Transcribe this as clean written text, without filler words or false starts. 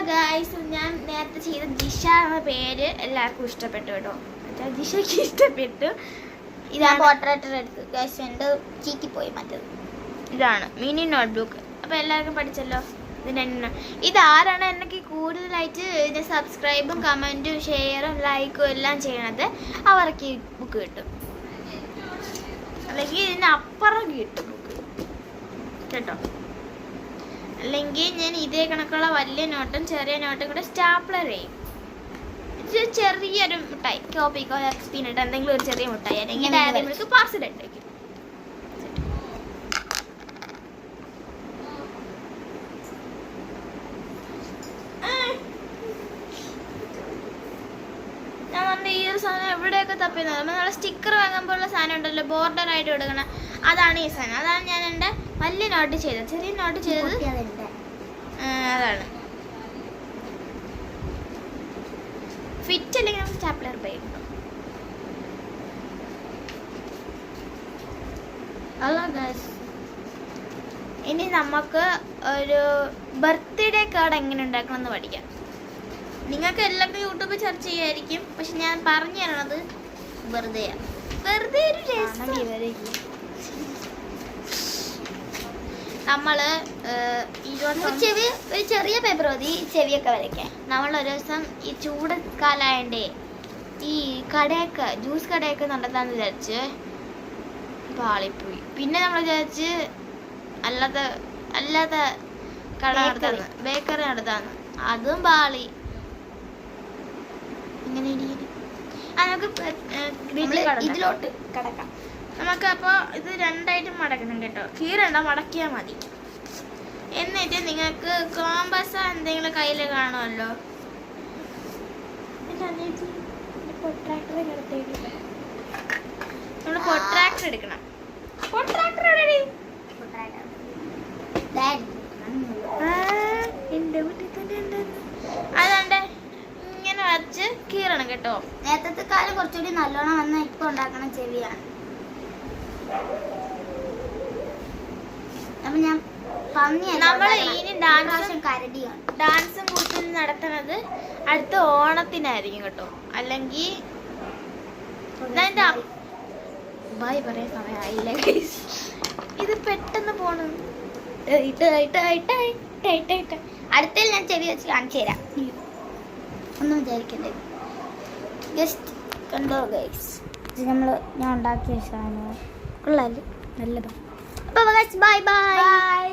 Guys, ഞാൻ നേരത്തെ ചെയ്ത ജിഷ എന്ന പേര് എല്ലാവർക്കും ഇഷ്ടപ്പെട്ടു കേട്ടോ. ജിഷയ്ക്ക് ഇഷ്ടപ്പെട്ടു. ഇതാണ് പോർട്രേറ്റർ എടുത്ത് ഗായ്സ്, എൻ്റെ ചീറ്റിപ്പോയി മറ്റത്. ഇതാണ് മിനി നോട്ട്ബുക്ക്. അപ്പോൾ എല്ലാവർക്കും പഠിച്ചല്ലോ. ഇതാരാണ് എനിക്ക് കൂടുതലായിട്ട് ഇത് സബ്സ്ക്രൈബും കമൻറ്റും ഷെയറും ലൈക്കും എല്ലാം ചെയ്യണത്, അവർക്ക് ഈ ബുക്ക് കിട്ടും. അല്ലെങ്കിൽ ഇതിനപ്പുറം കിട്ടും ബുക്ക് കേട്ടോ. അല്ലെങ്കിൽ ഞാൻ ഇതേ കണക്കുള്ള വലിയ നോട്ടും ചെറിയ നോട്ടും കൂടെ സ്റ്റാപ്ലർ ചെയ്യും. ചെറിയൊരു മിഠായി, കോപ്പിക്കോ പീനട്ട് എന്തെങ്കിലും ഒരു ചെറിയ മിഠായി അല്ലെങ്കിൽ ഡയറി മിൽക്ക് പാർസൽ ഇട്ടേക്കും. ഞാൻ പറഞ്ഞ ഈ ഒരു സാധനം എവിടെയൊക്കെ തപ്പിയെന്ന് നമ്മൾ സ്റ്റിക്കർ വാങ്ങുമ്പോഴുള്ള സാധനം ഉണ്ടല്ലോ, ബോർഡർ ആയിട്ട് കൊടുക്കണം, അതാണ് ഈ സാധനം. അതാണ് ഞാൻ എൻ്റെ വലിയ നോട്ട് ചെയ്തത്. ചെറിയ നോട്ട് ചെയ്തത് അതാണ്. ഫിറ്റ് അല്ലെങ്കിൽ നമുക്ക് സ്റ്റാപ്ലർ പേ കിട്ടും. ഇനി നമുക്ക് ഒരു ബർത്ത്ഡേ കാർഡ് എങ്ങനെ ഉണ്ടാക്കണം എന്ന് പഠിക്കാം. നിങ്ങൾക്ക് എല്ലാവർക്കും യൂട്യൂബിൽ സെർച്ച് ചെയ്യായിരിക്കും, പക്ഷെ ഞാൻ പറഞ്ഞു തരണത് വെറുതെ ഒരു രസം. നമ്മള് ചെവി ഒരു ചെറിയ പേപ്പർ മതി ചെവിയൊക്കെ വരയ്ക്കാൻ. നമ്മളൊരു ദിവസം ഈ ചൂട് കാലായണ്ടേ ഈ കടയൊക്കെ ജ്യൂസ് കടയൊക്കെ നടത്താന്ന് വിചാരിച്ച് പാളിപ്പോയി. പിന്നെ നമ്മൾ വിചാരിച്ച് അല്ലാത്ത കട നടത്താന്ന്, ബേക്കറി നടത്താന്ന്, അതും പാളി. ഇങ്ങനെ നമുക്ക് ഇതിലോട്ട് കിടക്കാം. നമുക്ക് അപ്പോൾ ഇത് രണ്ടായിട്ട് മടക്കണം കേട്ടോ. കീറണ്ട, മടക്കിയാൽ മതി. എന്നിട്ട് നിങ്ങൾക്ക് കോമ്പസ് എന്തെങ്കിലും കയ്യിൽ കാണുമല്ലോ, നമ്മൾ പൊട്രാക്ടർ എടുക്കണം. പൊട്രാക്ടർ എൻ്റെ വീട്ടിൽ തന്നെ ഉണ്ട്. അതുകൊണ്ട് ഇങ്ങനെ വരച്ച് കീറണം കേട്ടോ. നേരത്തെ കാലം കുറച്ചുകൂടി നല്ലോണം വന്ന ഇപ്പൊ ഉണ്ടാക്കണ ചെവിയാണ്. അപ്പൊ ഞാൻ നമ്മൾ ഇനി ഡാൻസും കൂട്ടും നടത്തുന്നത് അടുത്ത ഓണത്തിനായിരിക്കും കേട്ടോ. അല്ലെങ്കിൽ ബൈ പറയാൻ സമയമായില്ല. ഇത് പെട്ടെന്ന് പോണു. അടുത്തതിൽ ഞാൻ ചെവി വെച്ച് കാണിച്ചു തരാം, ഒന്നും വിചാരിക്കണ്ടേ. ജസ്റ്റ് കണ്ടോ ഗൈസ്, ഇത് ഞാൻ ഉണ്ടാക്കിയ സാധനം കൊള്ളാല്, നല്ലതാണ്. അപ്പോൾ ബൈ ബൈ.